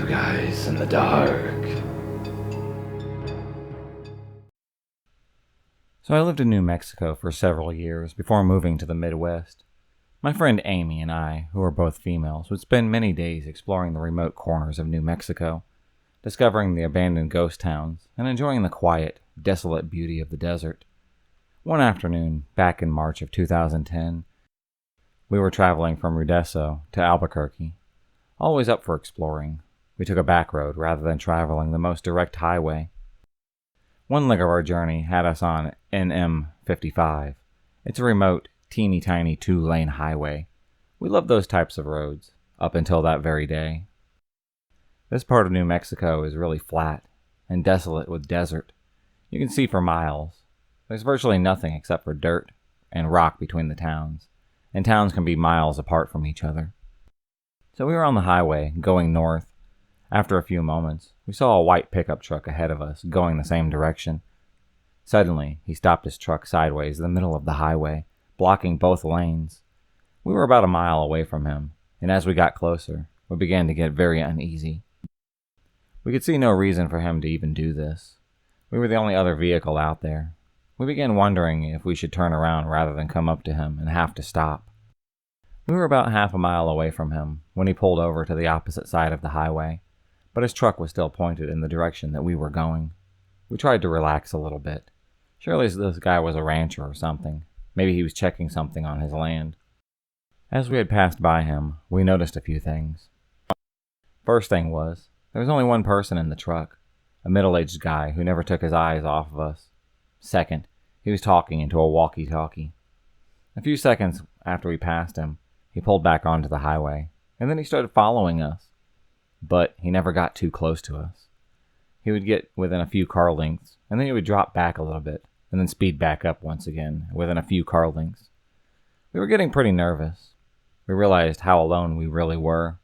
guys in the dark. So I lived in New Mexico for several years before moving to the Midwest. My friend Amy and I, who are both females, would spend many days exploring the remote corners of New Mexico, discovering the abandoned ghost towns, and enjoying the quiet, desolate beauty of the desert. One afternoon, back in March of 2010, we were traveling from Rudeso to Albuquerque. Always up for exploring, we took a back road rather than traveling the most direct highway. One leg of our journey had us on NM 55. It's a remote, teeny tiny 2-lane highway. We love those types of roads, up until that very day. This part of New Mexico is really flat and desolate with desert. You can see for miles. There's virtually nothing except for dirt and rock between the towns, and towns can be miles apart from each other. So we were on the highway, going north. After a few moments, we saw a white pickup truck ahead of us, going the same direction. Suddenly, he stopped his truck sideways in the middle of the highway, blocking both lanes. We were about a mile away from him, and as we got closer, we began to get very uneasy. We could see no reason for him to even do this. We were the only other vehicle out there. We began wondering if we should turn around rather than come up to him and have to stop. We were about half a mile away from him when he pulled over to the opposite side of the highway, but his truck was still pointed in the direction that we were going. We tried to relax a little bit. Surely this guy was a rancher or something. Maybe he was checking something on his land. As we had passed by him, we noticed a few things. First thing was, there was only one person in the truck, a middle-aged guy who never took his eyes off of us. Second, he was talking into a walkie-talkie. A few seconds after we passed him, he pulled back onto the highway, and then he started following us. But he never got too close to us. He would get within a few car lengths, and then he would drop back a little bit, and then speed back up once again, within a few car lengths. We were getting pretty nervous. We realized how alone we really were.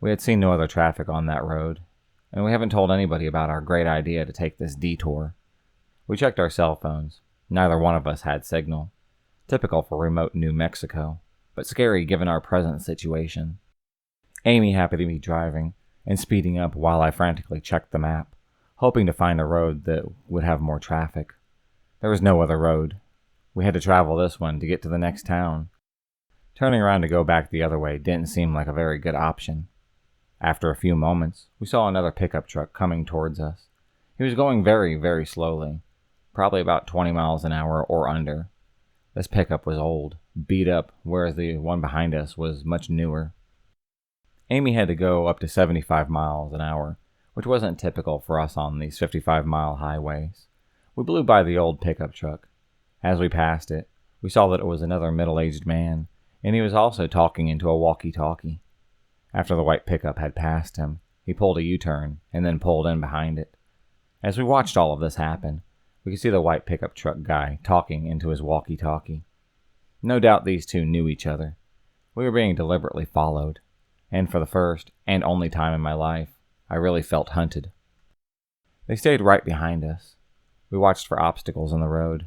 We had seen no other traffic on that road, and we haven't told anybody about our great idea to take this detour. We checked our cell phones. Neither one of us had signal. Typical for remote New Mexico, but scary given our present situation. Amy happened to be driving and speeding up while I frantically checked the map, hoping to find a road that would have more traffic. There was no other road. We had to travel this one to get to the next town. Turning around to go back the other way didn't seem like a very good option. After a few moments, we saw another pickup truck coming towards us. He was going very, very slowly, probably about 20 miles an hour or under. This pickup was old, beat up, whereas the one behind us was much newer. Amy had to go up to 75 miles an hour, which wasn't typical for us on these 55-mile highways. We blew by the old pickup truck. As we passed it, we saw that it was another middle-aged man, and he was also talking into a walkie-talkie. After the white pickup had passed him, he pulled a U-turn and then pulled in behind it. As we watched all of this happen, we could see the white pickup truck guy talking into his walkie-talkie. No doubt these two knew each other. We were being deliberately followed, and for the first and only time in my life, I really felt hunted. They stayed right behind us. We watched for obstacles in the road.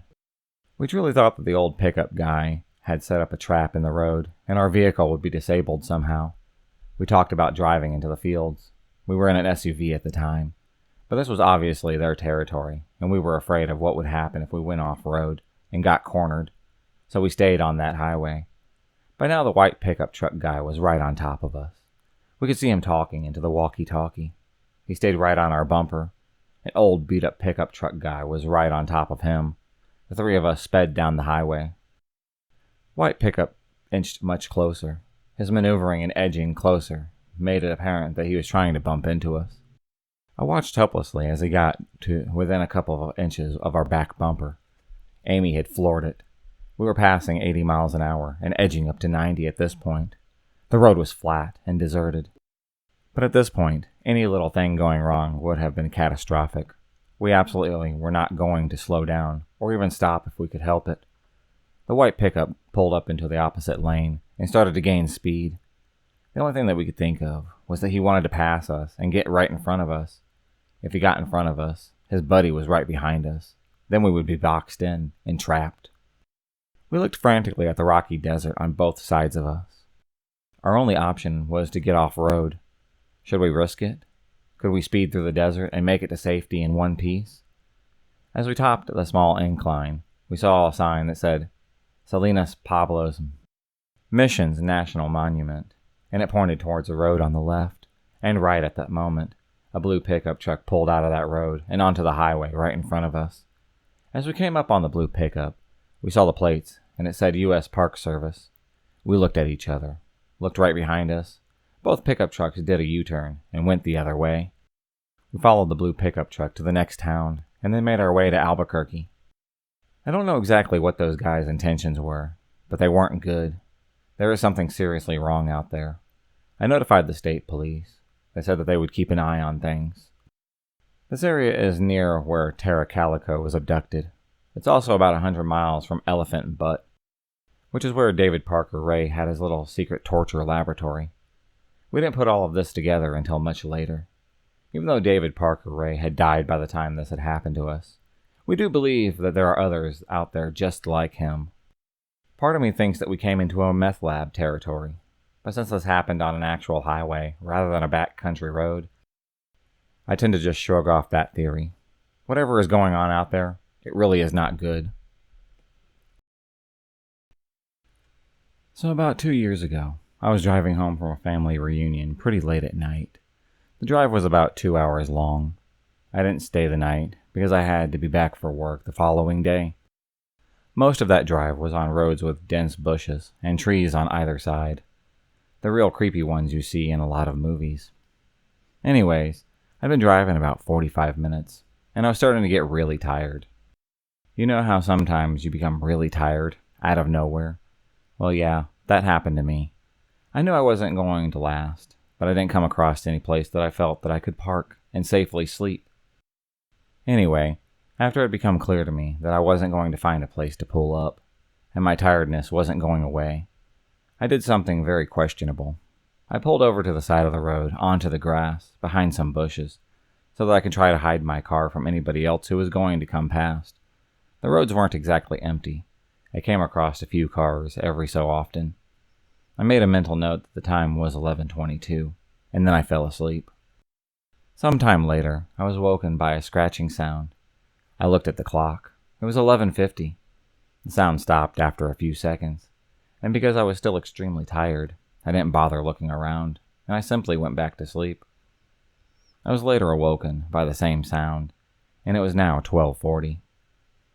We truly thought that the old pickup guy had set up a trap in the road, and our vehicle would be disabled somehow. We talked about driving into the fields. We were in an SUV at the time, but this was obviously their territory, and we were afraid of what would happen if we went off-road and got cornered, so we stayed on that highway. By now the white pickup truck guy was right on top of us. We could see him talking into the walkie-talkie. He stayed right on our bumper. An old beat-up pickup truck guy was right on top of him. The three of us sped down the highway. White pickup inched much closer. His maneuvering and edging closer made it apparent that he was trying to bump into us. I watched helplessly as he got to within a couple of inches of our back bumper. Amy had floored it. We were passing 80 miles an hour and edging up to 90 at this point. The road was flat and deserted. But at this point, any little thing going wrong would have been catastrophic. We absolutely were not going to slow down or even stop if we could help it. The white pickup pulled up into the opposite lane and started to gain speed. The only thing that we could think of was that he wanted to pass us and get right in front of us. If he got in front of us, his buddy was right behind us. Then we would be boxed in and trapped. We looked frantically at the rocky desert on both sides of us. Our only option was to get off-road. Should we risk it? Could we speed through the desert and make it to safety in one piece? As we topped the small incline, we saw a sign that said Salinas Pablos Missions National Monument, and it pointed towards the road on the left. And right at that moment, a blue pickup truck pulled out of that road and onto the highway right in front of us. As we came up on the blue pickup, we saw the plates, and it said U.S. Park Service. We looked at each other, looked right behind us. Both pickup trucks did a U-turn and went the other way. We followed the blue pickup truck to the next town, and then made our way to Albuquerque. I don't know exactly what those guys' intentions were, but they weren't good. There was something seriously wrong out there. I notified the state police. They said that they would keep an eye on things. This area is near where Tara Calico was abducted. It's also about 100 miles from Elephant Butte, which is where David Parker Ray had his little secret torture laboratory. We didn't put all of this together until much later. Even though David Parker Ray had died by the time this had happened to us, we do believe that there are others out there just like him. Part of me thinks that we came into a meth lab territory, but since this happened on an actual highway rather than a backcountry road, I tend to just shrug off that theory. Whatever is going on out there, it really is not good. So about 2 years ago, I was driving home from a family reunion pretty late at night. The drive was about 2 hours long. I didn't stay the night because I had to be back for work the following day. Most of that drive was on roads with dense bushes and trees on either side. The real creepy ones you see in a lot of movies. Anyways, I'd been driving about 45 minutes, and I was starting to get really tired. You know how sometimes you become really tired out of nowhere? Well, yeah, that happened to me. I knew I wasn't going to last, but I didn't come across any place that I felt that I could park and safely sleep. Anyway, after it had become clear to me that I wasn't going to find a place to pull up, and my tiredness wasn't going away, I did something very questionable. I pulled over to the side of the road, onto the grass, behind some bushes, so that I could try to hide my car from anybody else who was going to come past. The roads weren't exactly empty. I came across a few cars every so often. I made a mental note that the time was 11:22, and then I fell asleep. Sometime later, I was woken by a scratching sound. I looked at the clock. It was 11:50. The sound stopped after a few seconds, and because I was still extremely tired, I didn't bother looking around, and I simply went back to sleep. I was later awoken by the same sound, and it was now 12:40.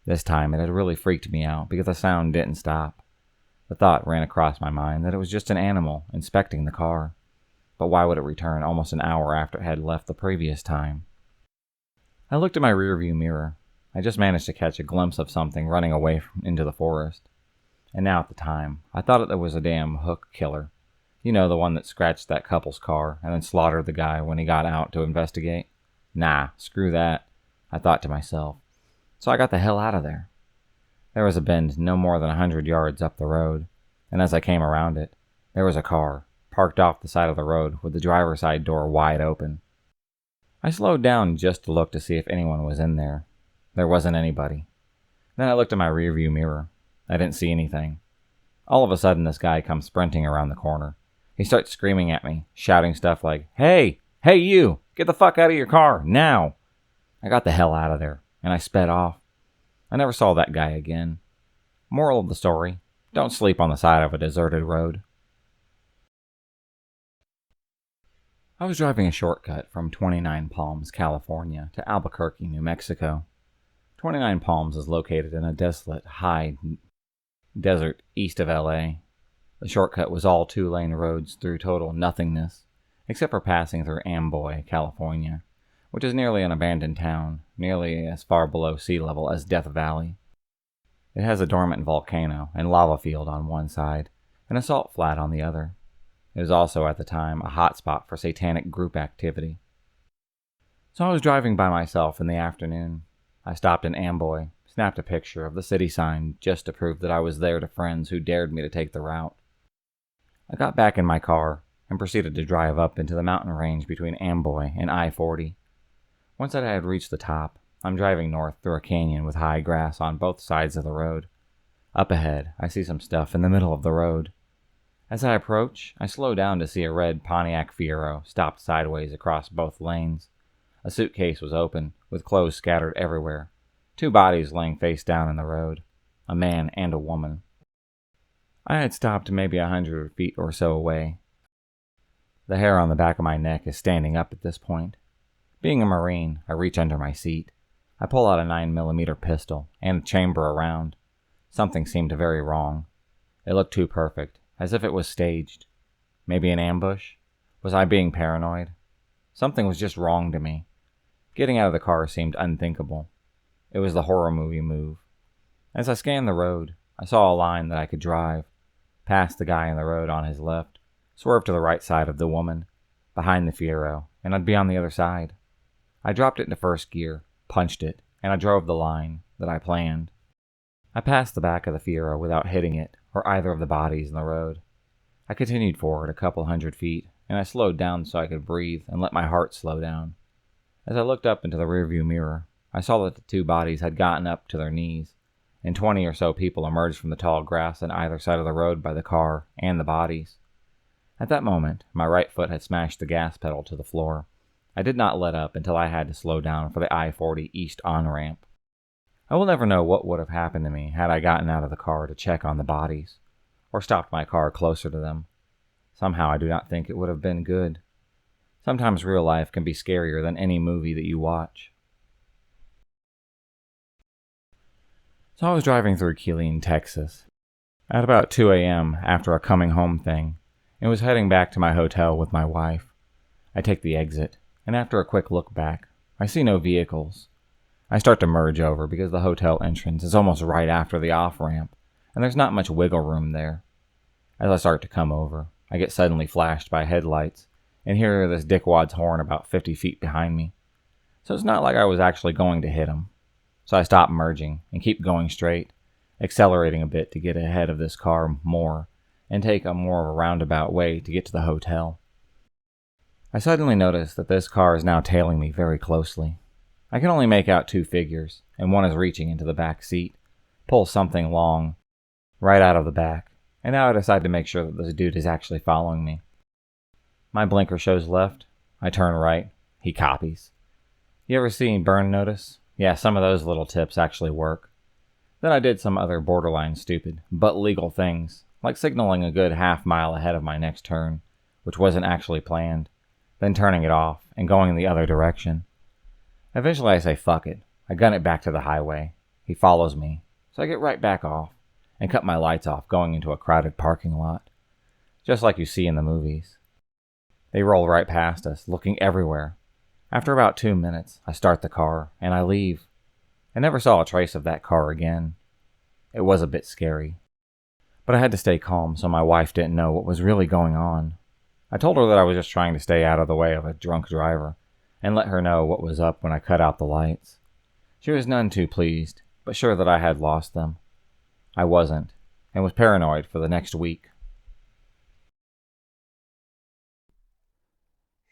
This time it had really freaked me out because the sound didn't stop. The thought ran across my mind that it was just an animal inspecting the car. But why would it return almost an hour after it had left the previous time? I looked at my rearview mirror. I just managed to catch a glimpse of something running away into the forest. And now at the time, I thought it was a damn hook killer. You know, the one that scratched that couple's car and then slaughtered the guy when he got out to investigate. Nah, screw that, I thought to myself. So I got the hell out of there. There was a bend no more than 100 yards up the road, and as I came around it, there was a car, parked off the side of the road with the driver's side door wide open. I slowed down just to look to see if anyone was in there. There wasn't anybody. Then I looked at my rearview mirror. I didn't see anything. All of a sudden, this guy comes sprinting around the corner. He starts screaming at me, shouting stuff like, "Hey! Hey you! Get the fuck out of your car, now!" I got the hell out of there, and I sped off. I never saw that guy again. Moral of the story, don't sleep on the side of a deserted road. I was driving a shortcut from 29 Palms, California to Albuquerque, New Mexico. 29 Palms is located in a desolate, high desert east of LA. The shortcut was all 2-lane roads through total nothingness, except for passing through Amboy, California, which is nearly an abandoned town, nearly as far below sea level as Death Valley. It has a dormant volcano and lava field on one side, and a salt flat on the other. It was also at the time a hotspot for satanic group activity. So I was driving by myself in the afternoon. I stopped in Amboy, snapped a picture of the city sign just to prove that I was there to friends who dared me to take the route. I got back in my car and proceeded to drive up into the mountain range between Amboy and I-40. Once I had reached the top, I'm driving north through a canyon with high grass on both sides of the road. Up ahead, I see some stuff in the middle of the road. As I approach, I slow down to see a red Pontiac Fiero stopped sideways across both lanes. A suitcase was open, with clothes scattered everywhere. 2 bodies laying face down in the road. A man and a woman. I had stopped maybe 100 feet or so away. The hair on the back of my neck is standing up at this point. Being a Marine, I reach under my seat. I pull out a 9mm pistol and a chamber around. Something seemed very wrong. It looked too perfect, as if it was staged. Maybe an ambush? Was I being paranoid? Something was just wrong to me. Getting out of the car seemed unthinkable. It was the horror movie move. As I scanned the road, I saw a line that I could drive, past the guy in the road on his left, swerve to the right side of the woman, behind the Fiero, and I'd be on the other side. I dropped it into first gear, punched it, and I drove the line that I planned. I passed the back of the Fiero without hitting it or either of the bodies in the road. I continued forward a couple 100 feet, and I slowed down so I could breathe and let my heart slow down. As I looked up into the rearview mirror, I saw that the 2 bodies had gotten up to their knees, and 20 or so people emerged from the tall grass on either side of the road by the car and the bodies. At that moment, my right foot had smashed the gas pedal to the floor. I did not let up until I had to slow down for the I-40 East on-ramp. I will never know what would have happened to me had I gotten out of the car to check on the bodies, or stopped my car closer to them. Somehow I do not think it would have been good. Sometimes real life can be scarier than any movie that you watch. So I was driving through Killeen, Texas, at about 2 a.m. after a coming home thing, and was heading back to my hotel with my wife. I take the exit, and after a quick look back, I see no vehicles. I start to merge over because the hotel entrance is almost right after the off-ramp, and there's not much wiggle room there. As I start to come over, I get suddenly flashed by headlights, and hear this dickwad's horn about 50 feet behind me. So it's not like I was actually going to hit him. So I stop merging and keep going straight, accelerating a bit to get ahead of this car more, and take a more of a roundabout way to get to the hotel. I suddenly notice that this car is now tailing me very closely. I can only make out 2 figures, and one is reaching into the back seat, pulls something long, right out of the back, and now I decide to make sure that this dude is actually following me. My blinker shows left, I turn right, he copies. You ever seen Burn Notice? Yeah, some of those little tips actually work. Then I did some other borderline stupid, but legal things, like signaling a good half-mile ahead of my next turn, which wasn't actually planned, then turning it off and going the other direction. Eventually I say fuck it, I gun it back to the highway. He follows me, so I get right back off, and cut my lights off going into a crowded parking lot, just like you see in the movies. They roll right past us, looking everywhere. After about 2 minutes, I start the car, and I leave. I never saw a trace of that car again. It was a bit scary. But I had to stay calm so my wife didn't know what was really going on. I told her that I was just trying to stay out of the way of a drunk driver, and let her know what was up when I cut out the lights. She was none too pleased, but sure that I had lost them. I wasn't, and was paranoid for the next week.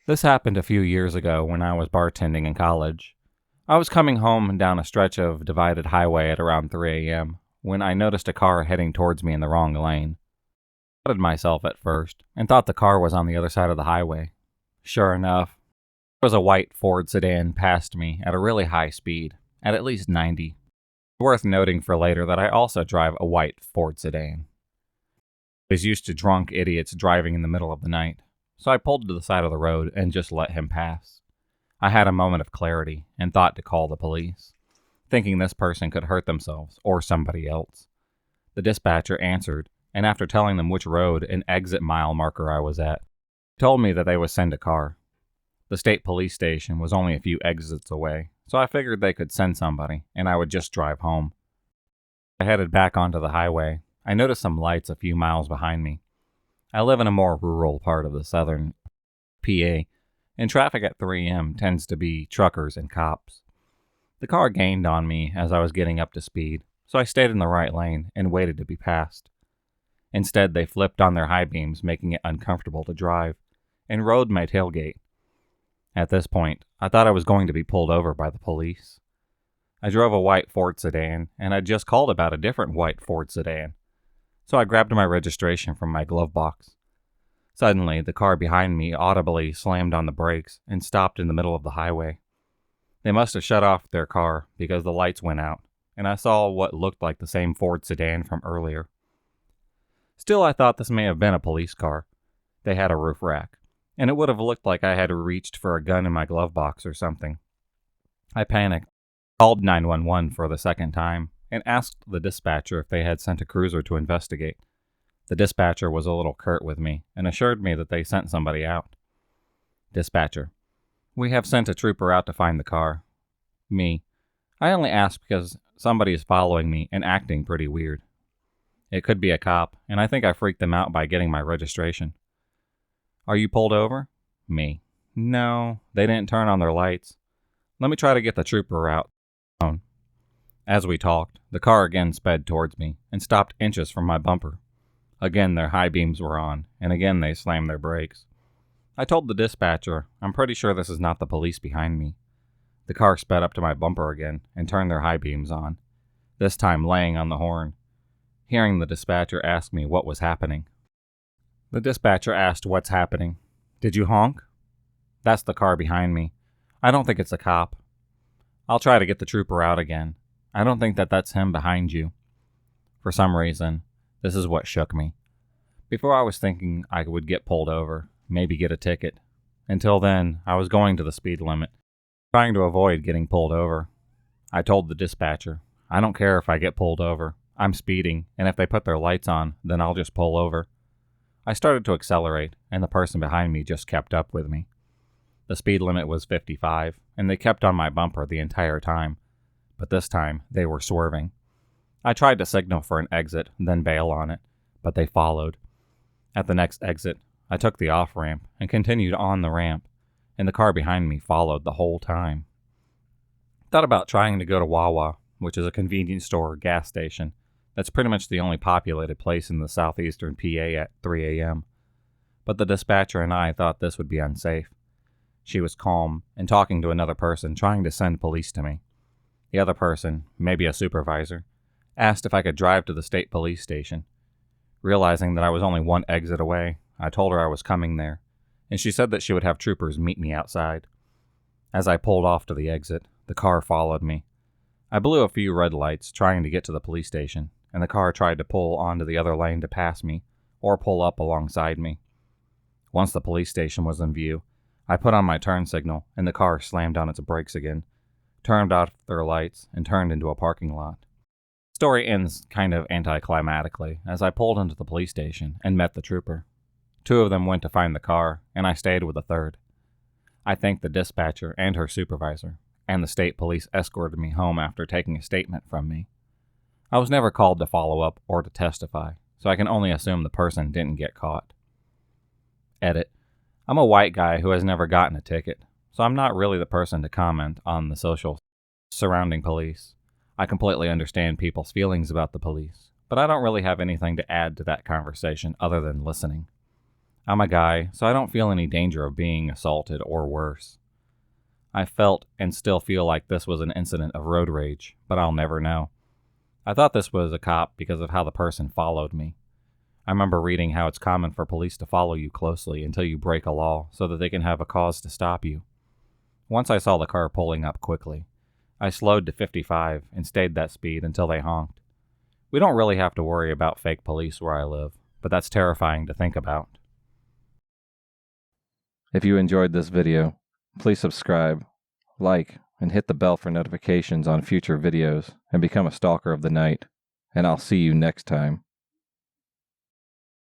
This happened a few years ago when I was bartending in college. I was coming home down a stretch of divided highway at around 3 a.m. when I noticed a car heading towards me in the wrong lane. I doubted myself at first and thought the car was on the other side of the highway. Sure enough, there was a white Ford sedan past me at a really high speed, at least 90. Worth noting for later that I also drive a white Ford sedan. I was used to drunk idiots driving in the middle of the night, so I pulled to the side of the road and just let him pass. I had a moment of clarity and thought to call the police, thinking this person could hurt themselves or somebody else. The dispatcher answered, and after telling them which road and exit mile marker I was at, told me that they would send a car. The state police station was only a few exits away, so I figured they could send somebody, and I would just drive home. I headed back onto the highway. I noticed some lights a few miles behind me. I live in a more rural part of the southern PA, and traffic at 3 a.m. tends to be truckers and cops. The car gained on me as I was getting up to speed, so I stayed in the right lane and waited to be passed. Instead, they flipped on their high beams, making it uncomfortable to drive, and rode my tailgate. At this point, I thought I was going to be pulled over by the police. I drove a white Ford sedan, and I'd just called about a different white Ford sedan, so I grabbed my registration from my glove box. Suddenly, the car behind me audibly slammed on the brakes and stopped in the middle of the highway. They must have shut off their car because the lights went out, and I saw what looked like the same Ford sedan from earlier. Still, I thought this may have been a police car. They had a roof rack, and it would have looked like I had reached for a gun in my glove box or something. I panicked, called 911 for the second time, and asked the dispatcher if they had sent a cruiser to investigate. The dispatcher was a little curt with me and assured me that they sent somebody out. Dispatcher: we have sent a trooper out to find the car. Me: I only asked because somebody is following me and acting pretty weird. It could be a cop, and I think I freaked them out by getting my registration. Are you pulled over? Me: no, they didn't turn on their lights. Let me try to get the trooper out. As we talked, the car again sped towards me and stopped inches from my bumper. Again their high beams were on, and again they slammed their brakes. I told the dispatcher I'm pretty sure this is not the police behind me. The car sped up to my bumper again and turned their high beams on, this time laying on the horn. Hearing the dispatcher ask me what was happening. The dispatcher asked what's happening. Did you honk? That's the car behind me. I don't think it's a cop. I'll try to get the trooper out again. I don't think that's him behind you. For some reason, this is what shook me. Before I was thinking I would get pulled over, maybe get a ticket. Until then, I was going to the speed limit, trying to avoid getting pulled over. I told the dispatcher, I don't care if I get pulled over. I'm speeding, and if they put their lights on, then I'll just pull over. I started to accelerate, and the person behind me just kept up with me. The speed limit was 55, and they kept on my bumper the entire time. But this time, they were swerving. I tried to signal for an exit, then bail on it, but they followed. At the next exit, I took the off-ramp and continued on the ramp, and the car behind me followed the whole time. Thought about trying to go to Wawa, which is a convenience store or gas station. That's pretty much the only populated place in the southeastern PA at 3 a.m. But the dispatcher and I thought this would be unsafe. She was calm and talking to another person trying to send police to me. The other person, maybe a supervisor, asked if I could drive to the state police station. Realizing that I was only one exit away, I told her I was coming there, and she said that she would have troopers meet me outside. As I pulled off to the exit, the car followed me. I blew a few red lights trying to get to the police station, and the car tried to pull onto the other lane to pass me, or pull up alongside me. Once the police station was in view, I put on my turn signal, and the car slammed on its brakes again, turned off their lights, and turned into a parking lot. The story ends kind of anticlimactically, as I pulled into the police station and met the trooper. Two of them went to find the car, and I stayed with the third. I thanked the dispatcher and her supervisor, and the state police escorted me home after taking a statement from me. I was never called to follow up or to testify, so I can only assume the person didn't get caught. Edit: I'm a white guy who has never gotten a ticket, so I'm not really the person to comment on the social surrounding police. I completely understand people's feelings about the police, but I don't really have anything to add to that conversation other than listening. I'm a guy, so I don't feel any danger of being assaulted or worse. I felt and still feel like this was an incident of road rage, but I'll never know. I thought this was a cop because of how the person followed me. I remember reading how it's common for police to follow you closely until you break a law so that they can have a cause to stop you. Once I saw the car pulling up quickly, I slowed to 55 and stayed that speed until they honked. We don't really have to worry about fake police where I live, but that's terrifying to think about. If you enjoyed this video, please subscribe, like, and hit the bell for notifications on future videos and become a stalker of the night. And I'll see you next time.